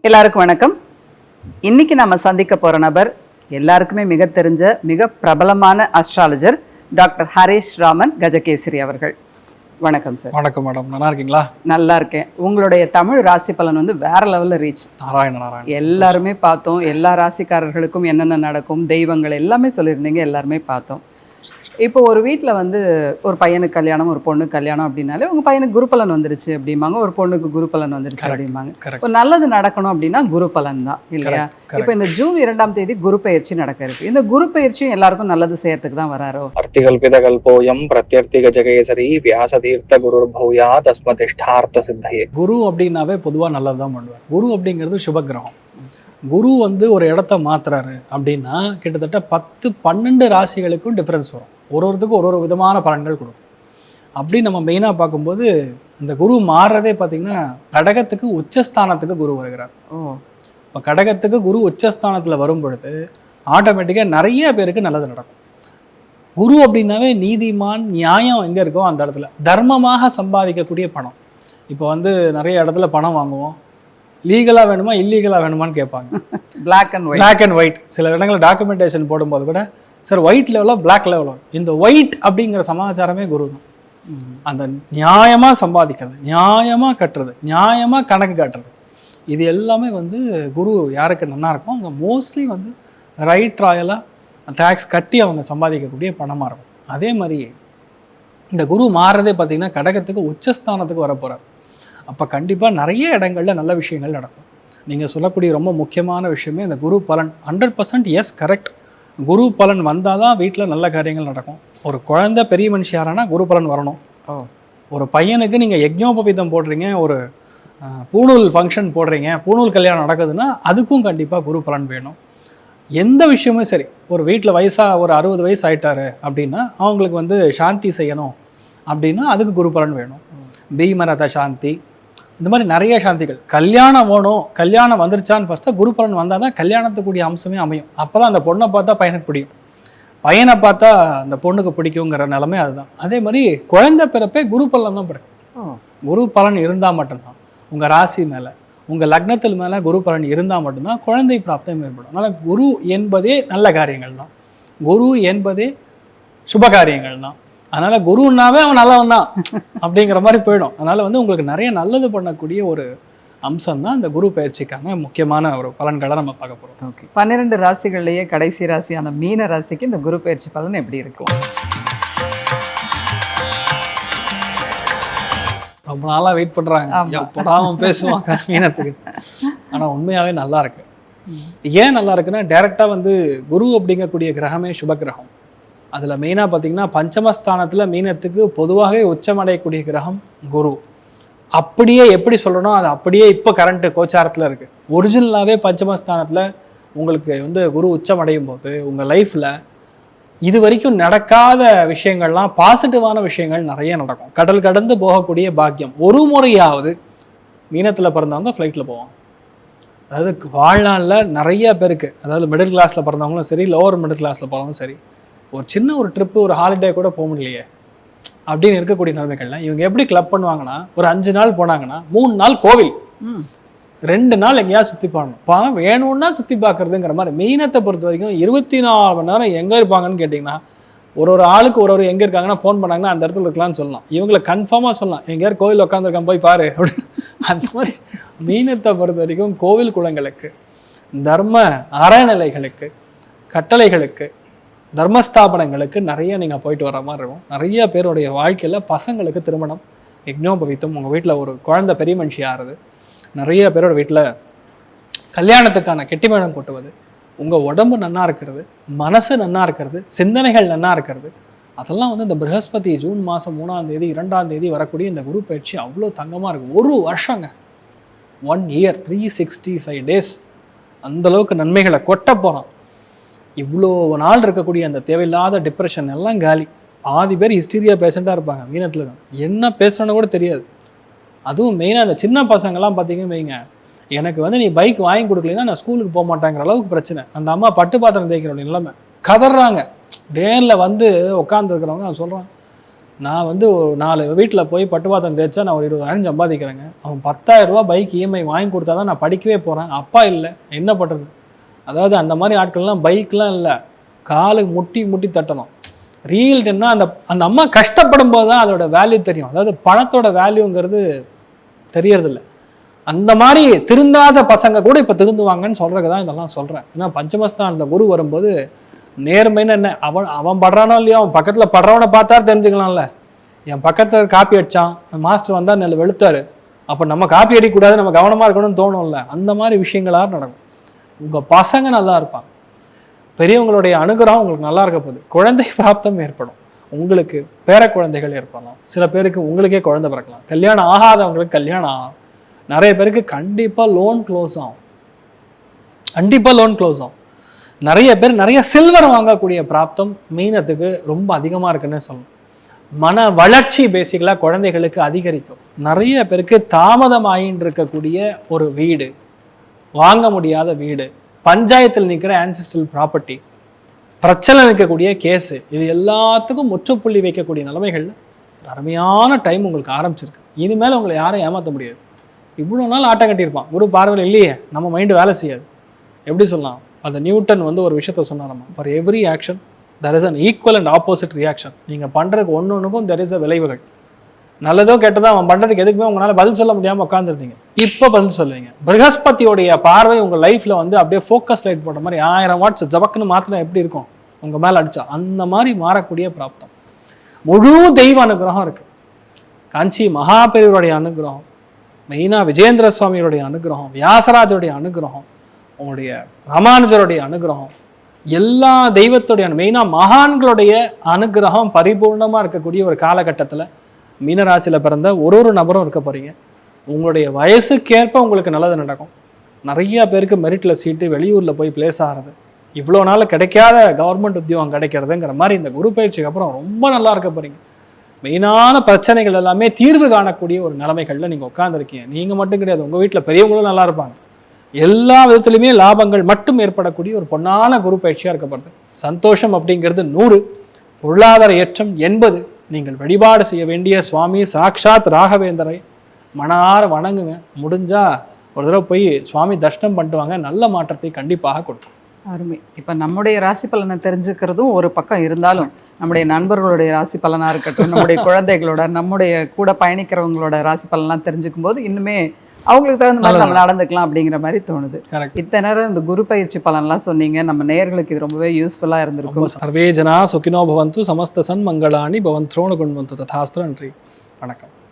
எல்லாருக்கும் வணக்கம். இன்னைக்கு நம்ம சந்திக்க போற நபர் எல்லாருக்குமே மிக தெரிஞ்ச மிக பிரபலமான அஸ்ட்ராலஜர் டாக்டர் ஹரீஷ் ராமன் கஜகேசரி அவர்கள். வணக்கம் சார். வணக்கம் மேடம், நல்லா இருக்கீங்களா? நல்லா இருக்கேன். உங்களுடைய தமிழ் ராசி பலன் வந்து வேற லெவல்ல ரீச். நாராயண எல்லாருமே பார்த்தோம். எல்லா ராசிக்காரர்களுக்கும் என்னென்ன நடக்கும், தெய்வங்கள் எல்லாமே சொல்லியிருந்தீங்க, எல்லாருமே பார்த்தோம். இப்போ ஒரு வீட்டில் வந்து ஒரு பையனுக்கு கல்யாணம், ஒரு பொண்ணுக்கு கல்யாணம் அப்படின்னாலே உங்கள் பையனுக்கு குரு பலன் வந்துருச்சு அப்படிம்பாங்க, ஒரு பொண்ணுக்கு குரு பலன் வந்துருச்சு அப்படிம்பாங்க. ஒரு நல்லது நடக்கணும் அப்படின்னா குரு பலன் தான் இல்லையா? இப்போ இந்த ஜூன் 2ஆம் தேதி குரு பயிற்சி நடக்க இருக்கு. இந்த குரு பயிற்சியும் எல்லாருக்கும் நல்லது செய்யறதுக்கு தான் வராரோ? அர்த்திகல்பித கல்போயம் பிரத்யர்த்தி கஜகேசரி வியாசதீர்த்த குரு பௌயா தஸ்மதிஷ்டார்த்த சித்தையே. குரு அப்படின்னாவே பொதுவாக நல்லது தான் பண்ணுவார். குரு அப்படிங்கிறது சுபகிரகம். குரு வந்து ஒரு இடத்த மாத்துறாரு அப்படின்னா கிட்டத்தட்ட 10-12 ராசிகளுக்கும் டிஃப்ரென்ஸ் வரும். ஒருத்தருக்கும் ஒரு விதமான பலன்கள் கொடுக்கும். அப்படி நம்ம மெயினாக பார்க்கும்போது இந்த குரு மாறுறதே பார்த்தீங்கன்னா கடகத்துக்கு உச்சஸ்தானத்துக்கு குரு வருகிறார். இப்போ கடகத்துக்கு குரு உச்சஸ்தானத்தில் வரும் பொழுது ஆட்டோமேட்டிக்காக நிறைய பேருக்கு நல்லது நடக்கும். குரு அப்படின்னாவே நீதிமான், நியாயம் எங்கே இருக்கோ அந்த இடத்துல தர்மமாக சம்பாதிக்கக்கூடிய பணம். இப்போ வந்து நிறைய இடத்துல பணம் வாங்குவோம், லீகலாக வேணுமா இல்லீகலாக வேணுமான்னு கேட்பாங்க. Black and white. சில இடங்களில் டாக்குமெண்டேஷன் போடும்போது கூட சார் ஒயிட் லெவலோ பிளாக் லெவலோ, இந்த ஒயிட் அப்படிங்கிற சமாச்சாரமே குரு தான். அந்த நியாயமாக சம்பாதிக்கிறது, நியாயமாக கட்டுறது, நியாயமாக கணக்கு காட்டுறது, இது எல்லாமே வந்து குரு யாருக்கு நல்லா இருக்கும் அவங்க மோஸ்ட்லி வந்து ரைட் ராயலாக டேக்ஸ் கட்டி அவங்க சம்பாதிக்கக்கூடிய பணமாக இருக்கும். அதே மாதிரி இந்த குரு மாறுறதே பார்த்திங்கன்னா கடகத்துக்கு உச்சஸ்தானத்துக்கு வரப்போகிறார். அப்போ கண்டிப்பாக நிறைய இடங்களில் நல்ல விஷயங்கள் நடக்கும். நீங்கள் சொல்லக்கூடிய ரொம்ப முக்கியமான விஷயமே இந்த குரு பலன். 100% எஸ், கரெக்ட். குரு பலன் வந்தால் தான் வீட்டில் நல்ல காரியங்கள் நடக்கும். ஒரு குழந்தை பெரிய மனுஷி யாரானா குரு பலன் வரணும். ஒரு பையனுக்கு நீங்கள் யஜ்ஞோபவீதம் போடுறீங்க, ஒரு பூணூல் ஃபங்க்ஷன் போடுறீங்க, பூணூல் கல்யாணம் நடக்குதுன்னா அதுக்கும் கண்டிப்பாக குரு பலன் வேணும். எந்த விஷயமும் சரி, ஒரு வீட்டில் ஒரு 60 வயசு ஆயிட்டாரு அப்படின்னா அவங்களுக்கு வந்து சாந்தி செய்யணும் அப்படின்னா அதுக்கு குரு பலன் வேணும். பீமரத சாந்தி, இந்த மாதிரி நிறைய சாந்திகள். கல்யாணம் வேணும், கல்யாணம் வந்துருச்சான்னு ஃபஸ்ட்டு குரு பலன் வந்தால் தான் கல்யாணத்துக்குரிய அம்சமே அமையும். அப்போ தான் அந்த பொண்ணை பார்த்தா பையனுக்கு பிடிக்கும், பையனை பார்த்தா அந்த பொண்ணுக்கு பிடிக்குங்கிற நிலைமை அதுதான். அதே மாதிரி குழந்தை பிறப்பே குரு பலன் தான் பிறக்கும். குரு பலன் இருந்தால் மட்டும்தான் உங்கள் ராசி மேலே, உங்கள் லக்னத்தில் மேலே குரு பலன் இருந்தால் மட்டும்தான் குழந்தை பிராப்தம் ஏற்படும். அதனால் குரு என்பதே நல்ல காரியங்கள் தான், குரு என்பதே சுப காரியங்கள் தான். அதனால் குருன்னாவே அவன் நல்லவன் தான் அப்படிங்கிற மாதிரி போயிடும். அதனால் வந்து உங்களுக்கு நிறைய நல்லது பண்ணக்கூடிய ஒரு அம்சம் தான் இந்த குரு பயிற்சிக்கான முக்கியமான ஒரு பலன்களை நம்ம பார்க்க போகிறோம். ஓகே, 12 ராசிகள்லேயே கடைசி ராசியான மீன ராசிக்கு இந்த குரு பயிற்சி பலன் எப்படி இருக்கும்? ரொம்ப நாளாக வெயிட் பண்ணுறாங்க, எப்படாமல் பேசுவாங்க மீனத்துக்கு. ஆனால் உண்மையாகவே நல்லா இருக்கு. ஏன் நல்லா இருக்குன்னா டைரெக்டாக வந்து குரு அப்படிங்கக்கூடிய கிரகமே சுப கிரகம். அதில் மெயினாக பார்த்தீங்கன்னா பஞ்சமஸ்தானத்தில் மீனத்துக்கு பொதுவாகவே உச்சமடையக்கூடிய கிரகம் குரு. அப்படியே எப்படி சொல்லணும், அது அப்படியே இப்போ கரண்ட்டு கோச்சாரத்தில் இருக்குது. ஒரிஜினலாகவே பஞ்சமஸ்தானத்தில் உங்களுக்கு வந்து குரு உச்சமடையும் போது உங்கள் லைஃப்பில் இது வரைக்கும் நடக்காத விஷயங்கள்லாம், பாசிட்டிவான விஷயங்கள் நிறைய நடக்கும். கடல் கடந்து போகக்கூடிய பாக்கியம். ஒரு முறையாவது மீனத்தில் பிறந்தவங்க ஃப்ளைட்டில் போவாங்க. அதாவது வாழ்நாளில் நிறைய பேருக்கு, அதாவது மிடில் கிளாஸில் பிறந்தவங்களும் சரி, லோவர் மிடில் கிளாஸில் பிறந்தவங்களும் சரி, ஒரு சின்ன ஒரு ட்ரிப்பு, ஒரு ஹாலிடே கூட போக முடியலையே அப்படின்னு இருக்கக்கூடிய நிலைமைகள்லாம் இவங்க எப்படி கிளப் பண்ணுவாங்கன்னா, ஒரு 5 நாள் போனாங்கன்னா 3 நாள் கோவில், 2 நாள் எங்கேயாவது சுற்றி பார்க்கணும். வேணும்னா சுற்றி பார்க்குறதுங்கிற மாதிரி. மீனத்தை பொறுத்த வரைக்கும் 24 மணி நேரம் எங்கே இருப்பாங்கன்னு கேட்டிங்கன்னா, ஒரு ஆளுக்கு ஒரு எங்கே இருக்காங்கன்னா ஃபோன் பண்ணாங்கன்னா அந்த இடத்துல இருக்கலாம்னு சொல்லலாம். இவங்களை கன்ஃபார்மாக சொல்லலாம், எங்கேயாவது கோவில் உட்காந்துருக்கான் போய் பாரு அப்படின்னு. அந்த மாதிரி மீனத்தை பொறுத்த வரைக்கும் கோவில் குளங்களுக்கு, தர்ம அறநிலைகளுக்கு, கட்டளைகளுக்கு, தர்மஸ்தாபனங்களுக்கு நிறைய நீங்கள் போயிட்டு வர மாதிரி இருக்கும். நிறைய பேருடைய வாழ்க்கையில் பசங்களுக்கு திருமணம், யஜ்ஞோபவீதம், உங்கள் வீட்டில் ஒரு குழந்தை பெரிய மனுஷி ஆறுது, நிறைய பேரோட வீட்டில் கல்யாணத்துக்கான கெட்டிமேளம் கொட்டுவது, உங்கள் உடம்பு நன்னா இருக்கிறது, மனசு நன்னா இருக்கிறது, சிந்தனைகள் நன்னா இருக்கிறது, அதெல்லாம் வந்து இந்த ப்ரஹஸ்பதி ஜூன் மாதம் 3ஆம் தேதி 2ஆம் தேதி வரக்கூடிய இந்த குரு பயிற்சி அவ்வளோ தங்கமாக இருக்கும். ஒரு வருஷங்க, 1 year 365 days அந்தளவுக்கு நன்மைகளை கொட்ட போகிறோம். இவ்வளோ நாள் இருக்கக்கூடிய அந்த தேவையில்லாத டிப்ரெஷன் எல்லாம் காலி. பாதி பேர் ஹிஸ்டீரியா பேஷண்ட்டாக இருப்பாங்க மீனத்தில், என்ன பேசுகிறோன்னு கூட தெரியாது. அதுவும் மெயினாக அந்த சின்ன பசங்கள்லாம் பார்த்தீங்கன்னு வைங்க, எனக்கு வந்து நீ பைக் வாங்கி கொடுக்கலன்னா நான் ஸ்கூலுக்கு போக மாட்டேங்கிற அளவுக்கு பிரச்சனை. அந்த அம்மா பட்டு பாத்திரம் தேய்க்கிற நிலைமை கதறாங்க. டேனில் வந்து உட்காந்துருக்கிறவங்க அவன் சொல்கிறான், நான் வந்து ஒரு 4 வீட்டில் போய் பட்டு பாத்திரம் தேய்ச்சா நான் ஒரு 20,000 சம்பாதிக்கிறேங்க. அவன் 10,000 ரூபா பைக் இஎம்ஐ வாங்கி கொடுத்தா தான் நான் படிக்கவே போகிறேன். அப்பா இல்லை, என்ன பண்ணுறது? அதாவது அந்த மாதிரி ஆட்கள்லாம் பைக்லாம் இல்லை, காலுக்கு முட்டி முட்டி தட்டணும். ரீல்னா அந்த அம்மா கஷ்டப்படும் போது தான் அதோட வேல்யூ தெரியும். அதாவது பணத்தோட வேல்யூங்கிறது தெரியறதில்ல. அந்த மாதிரி திருந்தாத பசங்க கூட இப்போ திருந்துவாங்கன்னு சொல்றதுக்கு தான் இதெல்லாம் சொல்கிறேன். ஏன்னா பஞ்சமஸ்தானில் குரு வரும்போது நேர்மைன்னு என்ன, அவன் படுறானோ இல்லையோ, அவன் பக்கத்தில் படுறவனை பார்த்தா தெரிஞ்சுக்கலாம்ல. என் பக்கத்தில் காப்பி அடித்தான், மாஸ்டர் வந்தால் நல்ல வெளுத்தாரு, அப்போ நம்ம காப்பி அடிக்கக்கூடாது, நம்ம கவனமாக இருக்கணும்னு தோணும்ல. அந்த மாதிரி விஷயங்களாக நடக்கும். உங்கள் பசங்க நல்லா இருப்பாங்க, பெரியவங்களுடைய அனுகிரகம் உங்களுக்கு நல்லா இருக்க போகுது, குழந்தை பிராப்தம் ஏற்படும், உங்களுக்கு பேர குழந்தைகள் ஏற்படலாம், சில பேருக்கு உங்களுக்கே குழந்தை பிறக்கலாம், கல்யாணம் ஆகாதவங்களுக்கு கல்யாணம் ஆகும், நிறைய பேருக்கு கண்டிப்பாக லோன் க்ளோஸ் ஆகும், கண்டிப்பாக லோன் க்ளோஸ் ஆகும். நிறைய பேர் நிறைய சில்வர் வாங்கக்கூடிய பிராப்தம் மீனத்துக்கு ரொம்ப அதிகமாக இருக்குன்னு சொல்லணும். மன வளர்ச்சி பேசிக்கலாக குழந்தைகளுக்கு அதிகரிக்கும். நிறைய பேருக்கு தாமதமாயின்னு இருக்கக்கூடிய ஒரு வீடு, வாங்க முடியாத வீடு, பஞ்சாயத்தில் நிற்கிற ஆன்சிஸ்ட்ரல் ப்ராப்பர்ட்டி, பிரச்சனை நிற்கக்கூடிய கேஸு, இது எல்லாத்துக்கும் முற்றுப்புள்ளி வைக்கக்கூடிய நிலைமைகள் அருமையான டைம் உங்களுக்கு ஆரம்பிச்சிருக்கு. இனிமேல் உங்களை யாரும் ஏமாற்ற முடியாது. இவ்வளோ நாள் ஆட்டம் கட்டியிருப்பான், குரு பார்வையில் இல்லையே, நம்ம மைண்டு வேலை செய்யாது. எப்படி சொல்லலாம், அந்த நியூட்டன் வந்து ஒரு விஷயத்த சொன்னாரம்மா, for every action there is an equal and opposite reaction. நீங்கள் பண்ணுறதுக்கு ஒன்றுக்கும் தெர் இஸ் அ விளைவுகள். நல்லதோ கெட்டதோ அவன் பண்ணுறதுக்கு எதுக்குமே உங்களால் பதில் சொல்ல முடியாமல் உட்காந்துருந்தீங்க, இப்போ பதில் சொல்லுவீங்க. ப்ரஹஸ்பதியோடைய பார்வை உங்கள் லைஃப்பில் வந்து அப்படியே ஃபோக்கஸ் லைட் போட்ட மாதிரி 1000 வாட்ஸ் ஜபக்குன்னு மாத்திரம் எப்படி இருக்கும் உங்கள் மேலே அடித்தா, அந்த மாதிரி மாறக்கூடிய பிராப்தம். முழு தெய்வ அனுகிரகம் இருக்குது. காஞ்சி மகாபெரிவருடைய அனுகிரகம், மெயினாக விஜேந்திர சுவாமியோடைய அனுகிரகம், வியாசராஜருடைய அனுகிரகம், உங்களுடைய ராமானுஜருடைய அனுகிரகம், எல்லா தெய்வத்துடைய மெயினாக மகான்களுடைய அனுகிரகம் பரிபூர்ணமாக இருக்கக்கூடிய ஒரு காலகட்டத்தில் மீனராசியில் பிறந்த ஒரு நபரும் இருக்க போகிறீங்க. உங்களுடைய வயசுக்கேற்ப உங்களுக்கு நல்லது நடக்கும். நிறைய பேருக்கு மெரிட்டில் சீட்டு, வெளியூரில் போய் பிளேஸ் ஆகிறது, இவ்வளோ நாள் கிடைக்காத கவர்மெண்ட் உத்தியோகம் கிடைக்கிறதுங்கிற மாதிரி இந்த குரு பயிற்சிக்கு அப்புறம் ரொம்ப நல்லா இருக்க போகிறீங்க. மெயினான பிரச்சனைகள் எல்லாமே தீர்வு காணக்கூடிய ஒரு நிலைமைகளில் நீங்கள் உட்காந்துருக்கீங்க. நீங்கள் மட்டும் கிடையாது, உங்கள் வீட்டில் பெரியவங்களும் நல்லா இருப்பாங்க. எல்லா விதத்துலையுமே லாபங்கள் மட்டும் ஏற்படக்கூடிய ஒரு பொன்னான குரு பயிற்சியாக இருக்கப்படுது. சந்தோஷம் அப்படிங்கிறது 100, பொருளாதார ஏற்றம் 80. நீங்கள் வழிபாடு செய்ய வேண்டிய சுவாமி சாக்ஷாத் ராகவேந்தரை மனார வணங்குங்க. முடிஞ்சா ஒரு தடவை போய் சுவாமி தர்ஷனம் பண்ணிட்டு வாங்க, நல்ல மாற்றத்தை கண்டிப்பாக கொடுக்கும். அருமை. இப்போ நம்முடைய ராசி பலனை தெரிஞ்சுக்கிறதும் ஒரு பக்கம் இருந்தாலும், நம்முடைய நண்பர்களுடைய ராசி பலனாக இருக்கட்டும், நம்முடைய குழந்தைகளோட, நம்முடைய கூட பயணிக்கிறவங்களோட ராசி பலன்லாம் தெரிஞ்சுக்கும் போது இன்னுமே அவங்களுக்கு தகுந்த மாதிரி நம்ம நடந்துக்கலாம் அப்படிங்கிற மாதிரி தோணுது. இத்தனை நேரம் இந்த குரு பயிற்சி பலன்லாம் சொன்னீங்க, நம்ம நேயர்களுக்கு இது ரொம்பவே யூஸ்ஃபுல்லாக இருந்திருக்கும். சர்வே ஜனா சுகினோ பவந்து, சமஸ்த சன் மங்களானி பவந்த்ரோண குண்வந்து ததாஸ்திர. நன்றி, வணக்கம்.